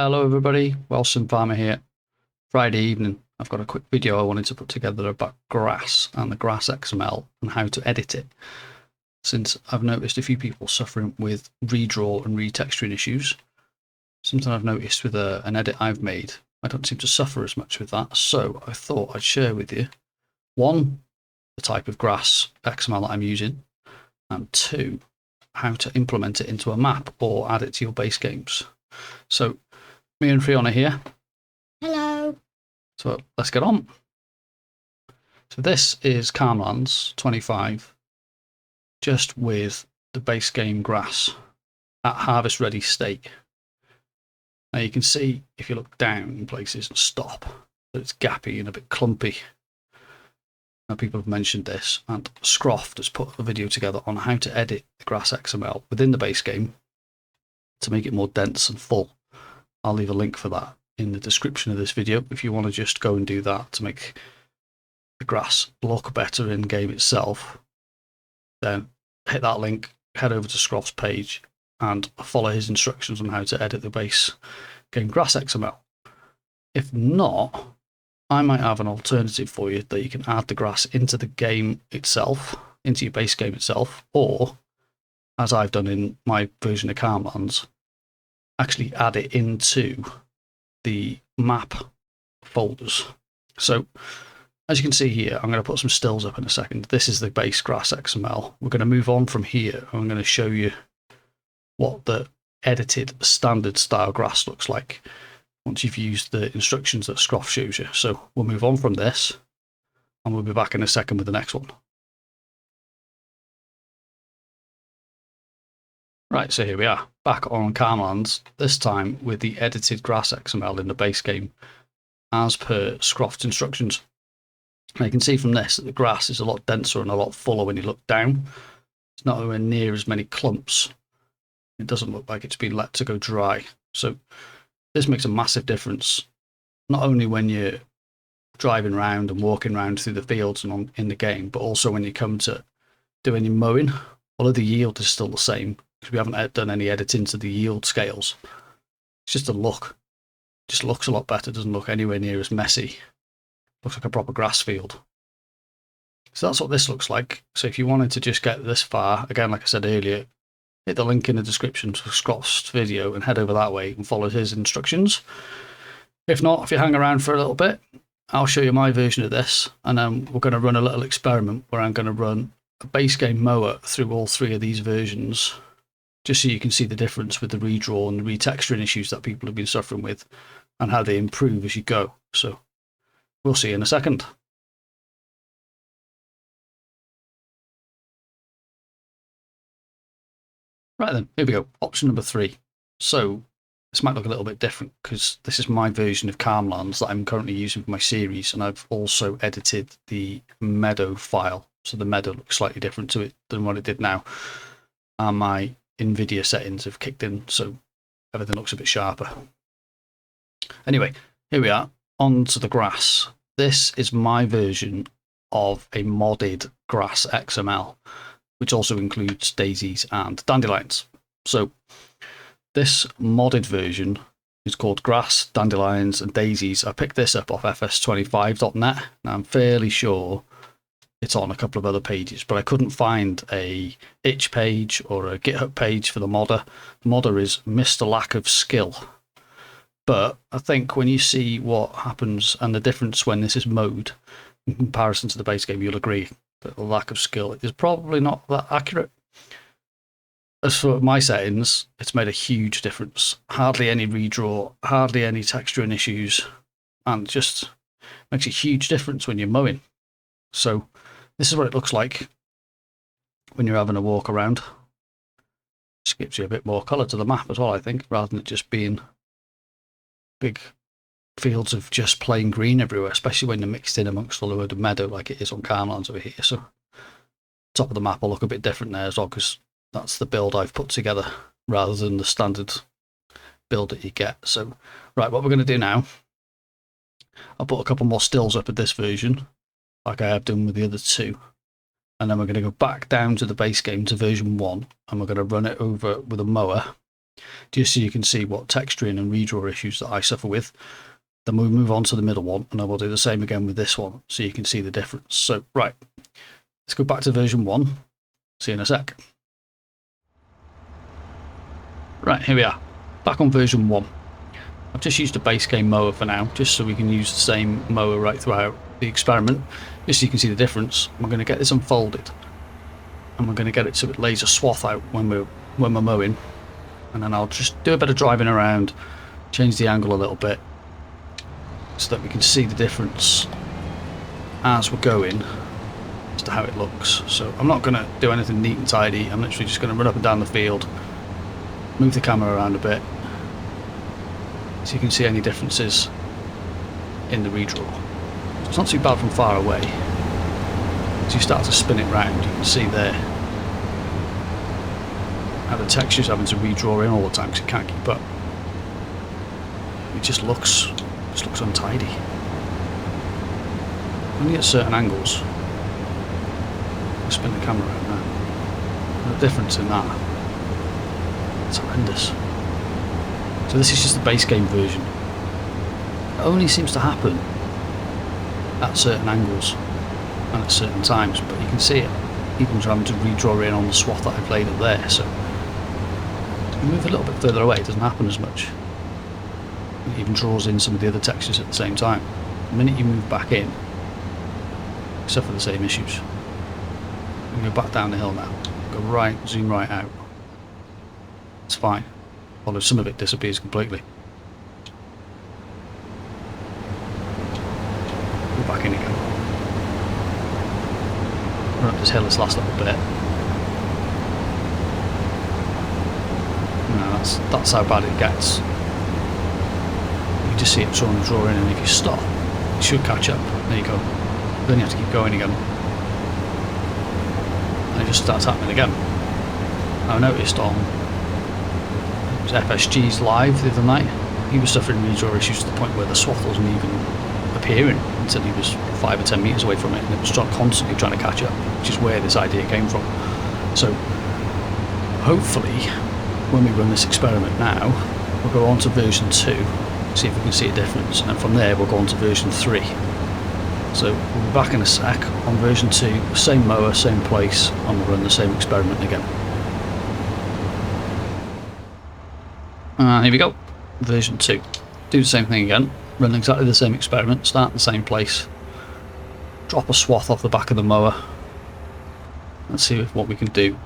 Hello everybody, Welsh Sim Farmer here. Friday evening, I've got a quick video I wanted to put together about grass and the grass XML and how to edit it. Since I've noticed a few people suffering with redraw and retexturing issues, something I've noticed with an edit I've made, I don't seem to suffer as much with that, so I thought I'd share with you, one, the type of grass XML that I'm using, and two, how to implement it into a map or add it to your base games. So me and Fiona here. Hello. So let's get on. So this is Calmlands 25, just with the base game grass at harvest ready state. Now you can see if you look down in places and stop that it's gappy and a bit clumpy. Now people have mentioned this, and Scroft has put a video together on how to edit the grass XML within the base game to make it more dense and full. I'll leave a link for that in the description of this video if you want to just go and do that to make the grass look better in game itself. Then hit that link, head over to Scroft's page and follow his instructions on how to edit the base game grass XML. If not, I might have an alternative for you that you can add the grass into the game itself, into your base game itself, or as I've done in my version of Calmlands, actually add it into the map folders. So as you can see here, I'm going to put some stills up in a second. This is the base grass XML. We're going to move on from here. I'm going to show you what the edited standard style grass looks like once you've used the instructions that Scroff shows you. So we'll move on from this and we'll be back in a second with the next one. Right, so here we are, back on Calmlands, this time with the edited grass XML in the base game, as per Scroft's instructions. Now you can see from this that the grass is a lot denser and a lot fuller when you look down. It's not anywhere near as many clumps. It doesn't look like it's been let to go dry. So this makes a massive difference, not only when you're driving around and walking around through the fields and in the game, but also when you come to do any mowing. Although the yield is still the same, because we haven't done any editing to the yield scales. It's just a look. It just looks a lot better. It doesn't look anywhere near as messy. Looks like a proper grass field. So that's what this looks like. So if you wanted to just get this far, again, like I said earlier, hit the link in the description to Scott's video and head over that way and follow his instructions. If not, if you hang around for a little bit, I'll show you my version of this, and then we're going to run a little experiment where I'm going to run a base game mower through all three of these versions, just so you can see the difference with the redraw and the retexturing issues that people have been suffering with and how they improve as you go. So we'll see you in a second. Right then, here we go. Option number 3. So this might look a little bit different because this is my version of Calmlands that I'm currently using for my series, and I've also edited the meadow file. So the meadow looks slightly different to it than what it did now. And my NVIDIA settings have kicked in, so everything looks a bit sharper. Anyway, here we are, on to the grass. This is my version of a modded grass XML, which also includes daisies and dandelions. So this modded version is called Grass, Dandelions and Daisies. I picked this up off FS25.net. Now I'm fairly sure it's on a couple of other pages, but I couldn't find a itch page or a GitHub page for the modder. The modder is Mr. Lack of Skill. But I think when you see what happens and the difference when this is mowed in comparison to the base game, you'll agree that the lack of skill is probably not that accurate. As for my settings, it's made a huge difference. Hardly any redraw, hardly any texturing issues, and just makes a huge difference when you're mowing. So this is what it looks like when you're having a walk around. Just gives you a bit more colour to the map as well, I think, rather than it just being big fields of just plain green everywhere, especially when they're mixed in amongst the load of meadow like it is on Calmlands over here. So top of the map will look a bit different there as well, because that's the build I've put together rather than the standard build that you get. So right, what we're going to do now, I'll put a couple more stills up at this version like I have done with the other two, and then we're going to go back down to the base game to version 1, and we're going to run it over with a mower just so you can see what texturing and redraw issues that I suffer with. Then we'll move on to the middle one, and I will do the same again with this one, so you can see the difference. So, right, let's go back to version 1. See you in a sec. Right, here we are, back on version 1. I've just used a base game mower for now, just so we can use the same mower right throughout the experiment, just so you can see the difference. We're going to get this unfolded, and we're going to get it so it lays a swath out when we're mowing, and then I'll just do a bit of driving around, change the angle a little bit, so that we can see the difference as we're going as to how it looks. So I'm not going to do anything neat and tidy. I'm literally just going to run up and down the field, move the camera around a bit, so you can see any differences in the redraw. It's not too bad from far away. As you start to spin it round, you can see there how the texture's having to redraw in all the time because it can't keep up. It just looks untidy. Only at certain angles. I'll spin the camera around now. The difference in that, it's horrendous. So this is just the base game version. It only seems to happen at certain angles and at certain times, but you can see it even trying to redraw in on the swath that I've laid up there. So if you move a little bit further away, it doesn't happen as much. It even draws in some of the other textures at the same time. The minute you move back in, except for the same issues. I'm going to go back down the hill now. Go right, zoom right out. It's fine. Although some of it disappears completely. Go back in again. Run up this hill this last little bit. No, that's how bad it gets. Just see it trying to draw in, and if you stop, it should catch up. There you go. Then you have to keep going again, and it just starts happening again. I noticed on FSG's live the other night, he was suffering redraw issues to the point where the swath wasn't even appearing until he was 5 or 10 meters away from it, and it was constantly trying to catch up, which is where this idea came from. So hopefully, when we run this experiment now, we'll go on to version 2. See if we can see a difference, and from there we'll go on to version 3. So we'll be back in a sec on version 2, same mower, same place, and we'll run the same experiment again. And here we go, version 2. Do the same thing again, run exactly the same experiment, start in the same place, drop a swath off the back of the mower, and see what we can do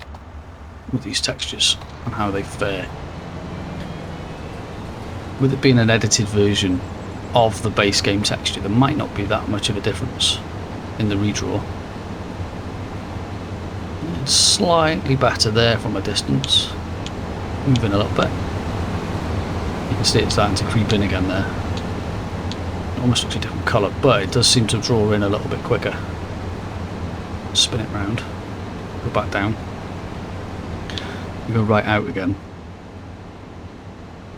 with these textures and how they fare. With it being an edited version of the base game texture, there might not be that much of a difference in the redraw. It's slightly better there from a distance. Moving a little bit. You can see it starting to creep in again there. It almost looks a different colour, but it does seem to draw in a little bit quicker. Spin it round. Go back down. You go right out again.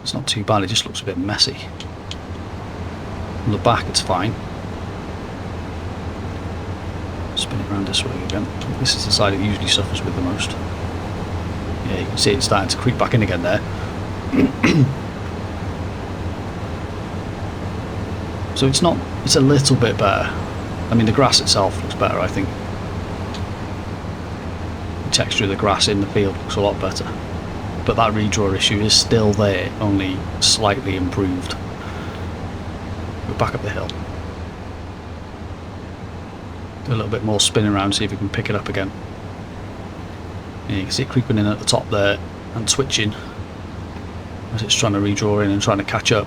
It's not too bad, it just looks a bit messy. On the back it's fine. Spin it around this way again. This is the side it usually suffers with the most. Yeah, you can see it starting to creep back in again there. So it's a little bit better. I mean, the grass itself looks better, I think. The texture of the grass in the field looks a lot better. But that redraw issue is still there, only slightly improved. Go back up the hill. Do a little bit more spin around, see if we can pick it up again. Yeah, you can see it creeping in at the top there and twitching as it's trying to redraw in and trying to catch up.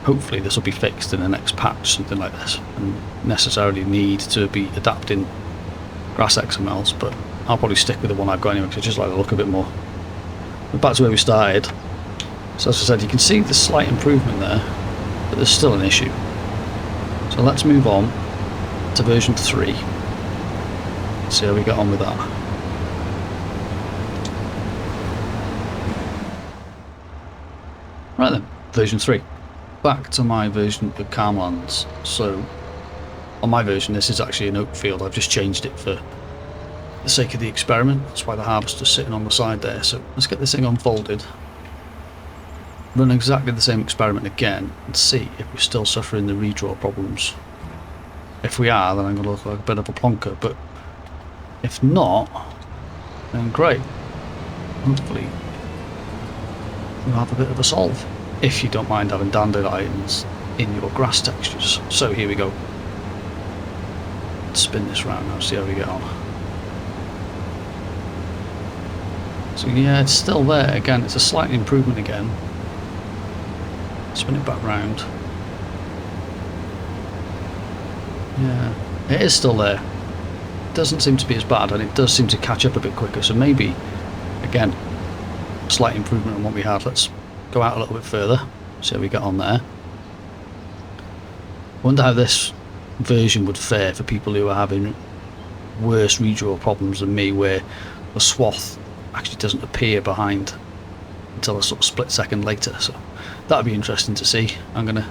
Hopefully this will be fixed in the next patch, something like this, and necessarily need to be adapting grass XMLs, but I'll probably stick with the one I've got anyway because I just like the look a bit more. But back to where we started. So as I said, you can see the slight improvement there, but there's still an issue. So let's move on to version 3. See how we get on with that. Right then, version 3. Back to my version of Calmlands. So on my version, this is actually an oak field. I've just changed it for the the sake of the experiment. That's why the harvester's sitting on the side there. So let's get this thing unfolded, run exactly the same experiment again, and see if we're still suffering the redraw problems. If we are, then I'm going to look like a bit of a plonker, but if not, then great. Hopefully we'll have a bit of a solve, if you don't mind having dandelions in your grass textures. So here we go. Let's spin this round now, see how we get on. So yeah, it's still there. Again, it's a slight improvement again. Spin it back round. Yeah, it is still there. It doesn't seem to be as bad, and it does seem to catch up a bit quicker. So maybe, again, slight improvement on what we had. Let's go out a little bit further, see how we get on there. Wonder how this version would fare for people who are having worse redraw problems than me, where the swath actually doesn't appear behind until a sort of split second later. So that'd be interesting to see. I'm going to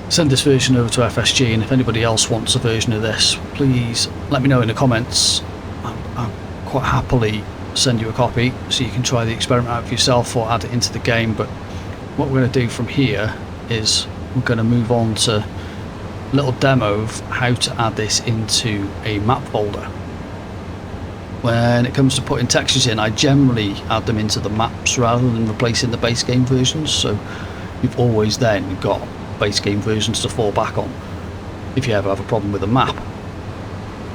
send this version over to FSG, and if anybody else wants a version of this, please let me know in the comments. I'll quite happily send you a copy so you can try the experiment out for yourself or add it into the game. But what we're going to do from here is we're going to move on to a little demo of how to add this into a map folder. When it comes to putting textures in, I generally add them into the maps rather than replacing the base game versions, so you've always then got base game versions to fall back on if you ever have a problem with a map.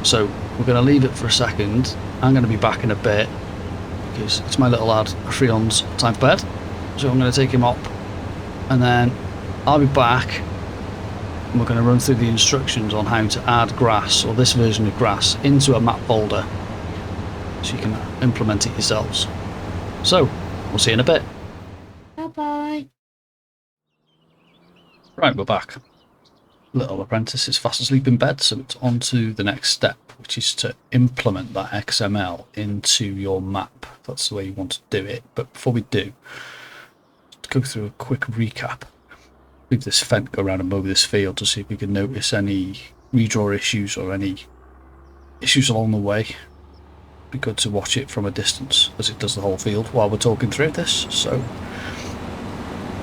So we're going to leave it for a second. I'm going to be back in a bit because it's my little lad Freon's time for bed, so I'm going to take him up and then I'll be back and we're going to run through the instructions on how to add grass, or this version of grass, into a map folder so you can implement it yourselves. So we'll see you in a bit. Bye bye. Right, we're back. Little apprentice is fast asleep in bed, so it's on to the next step, which is to implement that XML into your map. That's the way you want to do it. But before we do, let's go through a quick recap. Leave this fent go around and mow this field to see if we can notice any redraw issues or any issues along the way. Be good to watch it from a distance as it does the whole field while we're talking through this. So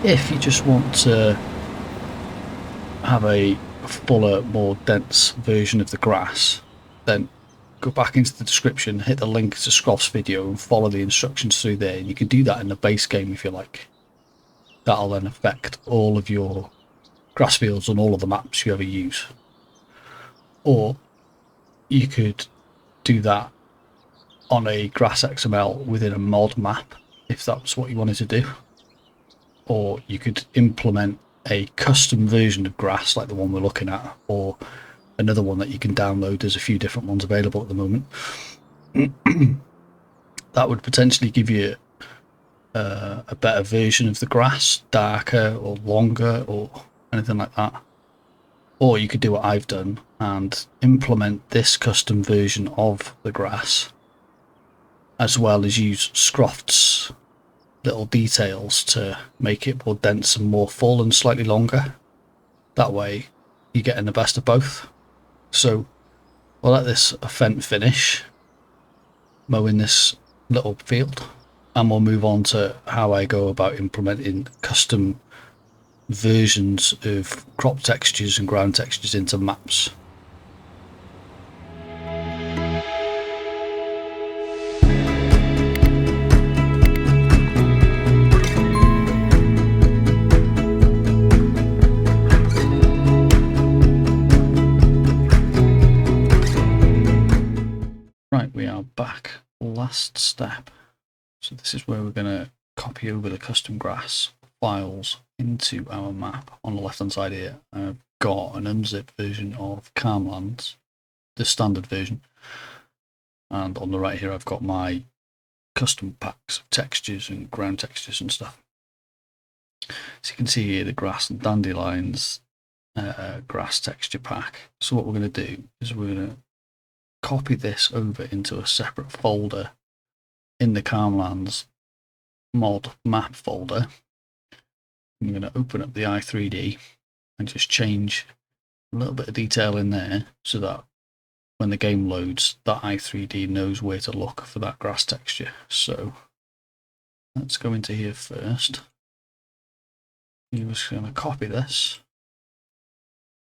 if you just want to have a fuller, more dense version of the grass, then go back into the description, hit the link to Scroff's video and follow the instructions through there. You can do that in the base game if you like. That'll then affect all of your grass fields on all of the maps you ever use. Or you could do that on a grass XML within a mod map if that's what you wanted to do. Or you could implement a custom version of grass like the one we're looking at, or another one that you can download. There's a few different ones available at the moment. That would potentially give you a better version of the grass, darker or longer or anything like that. Or you could do what I've done and implement this custom version of the grass, as well as use Scroff's little details to make it more dense and more full and slightly longer. That way you're getting the best of both. So we'll let this fent finish mowing this little field, and we'll move on to how I go about implementing custom versions of crop textures and ground textures into maps. Right, we are back. Last step. So this is where we're going to copy over the custom grass files into our map. On the left hand side here, I've got an unzipped version of Calmlands, the standard version. And on the right here, I've got my custom packs of textures and ground textures and stuff. So you can see here the grass and dandelions grass texture pack. So what we're going to do is we're going to copy this over into a separate folder in the Calmlands mod map folder. I'm going to open up the i3D and just change a little bit of detail in there so that when the game loads, that i3D knows where to look for that grass texture. So let's go into here first. You're just going to copy this.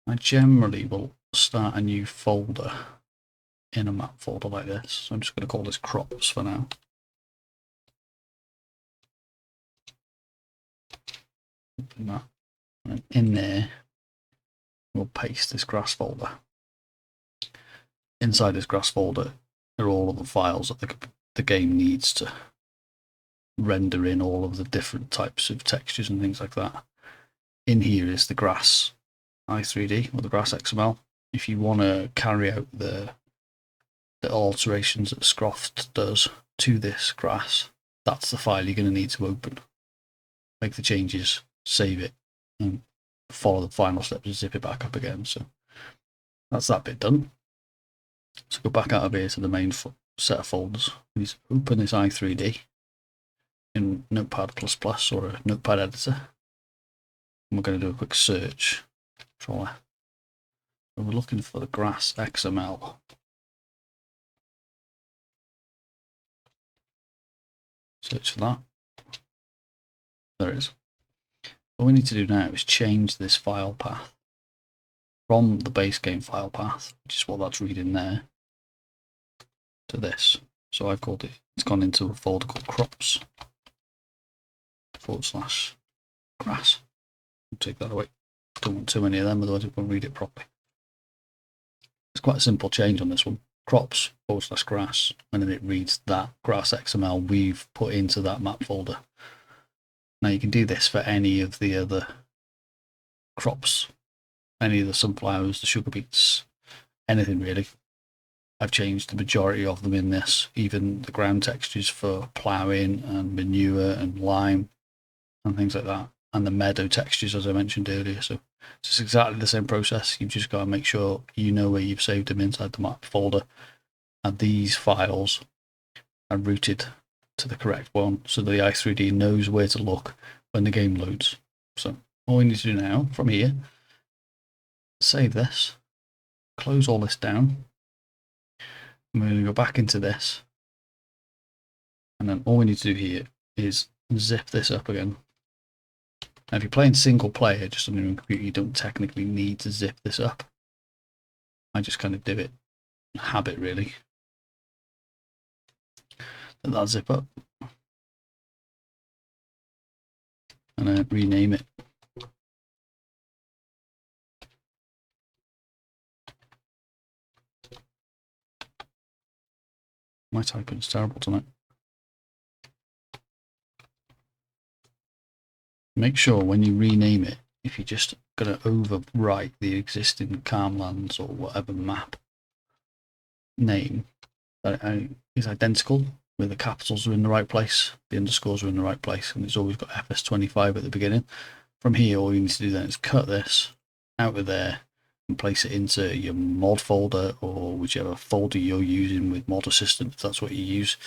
I generally will start a new folder in a map folder like this. So I'm just going to call this crops for now. Open that. And in there, we'll paste this grass folder. Inside this grass folder are all of the files that the game needs to render in all of the different types of textures and things like that. In here is the grass i3D or the grass XML. If you want to carry out the alterations that Scroft does to this grass, that's the file you're going to need to open. Make the changes, save it, and follow the final steps and zip it back up again. So that's that bit done. So go back out of here to the main set of folders. We need to open this i3D in Notepad++ or a Notepad editor. And we're going to do a quick search. Control F. So we're looking for the grass XML. Search for that. There it is. What we need to do now is change this file path from the base game file path, which is what that's reading there, to this. So I've called it, it's gone into a folder called crops /grass. I'll take that away. Don't want too many of them, otherwise it won't read it properly. It's quite a simple change on this one. Crops /grass, and then it reads that grass XML we've put into that map folder. Now you can do this for any of the other crops, any of the sunflowers, the sugar beets, anything really. I've changed the majority of them in this, even the ground textures for ploughing and manure and lime and things like that, and the meadow textures as I mentioned earlier. So it's just exactly the same process. You've just got to make sure you know where you've saved them inside the map folder, and these files are routed to the correct one so the i3D knows where to look when the game loads. So all we need to do now from here, save this, close all this down, and we're going to go back into this, and then all we need to do here is zip this up again. Now if you're playing single player just on your own computer, you don't technically need to zip this up. I just kind of do it habit really. Let that zip up and rename it. My typing is terrible tonight. Make sure when you rename it, if you're just going to overwrite the existing Calmlands or whatever map name, that it is identical, where the capitals are in the right place, the underscores are in the right place, and it's always got FS25 at the beginning. From here, all you need to do then is cut this out of there and place it into your mod folder or whichever folder you're using with Mod Assistant, if that's what you use.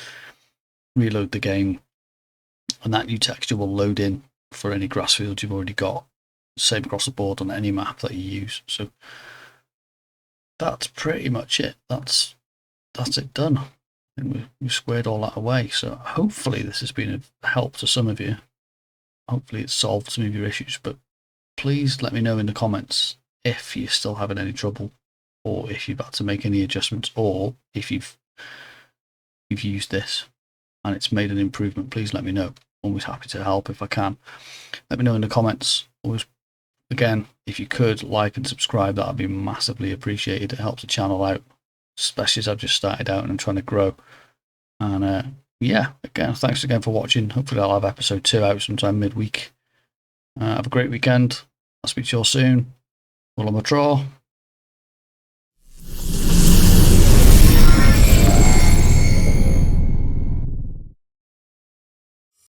Reload the game, and that new texture will load in for any grass fields you've already got. Same across the board on any map that you use. So that's pretty much it. That's it done. And we've squared all that away. So hopefully this has been a help to some of you. Hopefully it's solved some of your issues. But please let me know in the comments if you're still having any trouble, or if you've had to make any adjustments, or if you've used this and it's made an improvement. Please let me know. Always happy to help if I can. Let me know in the comments. Always, again, if you could like and subscribe, that would be massively appreciated. It helps the channel out, especially as I've just started out and I'm trying to grow. And yeah, again, thanks again for watching. Hopefully I'll have episode 2 out sometime midweek. Have a great weekend. I'll speak to you all soon. Well, I'm a draw.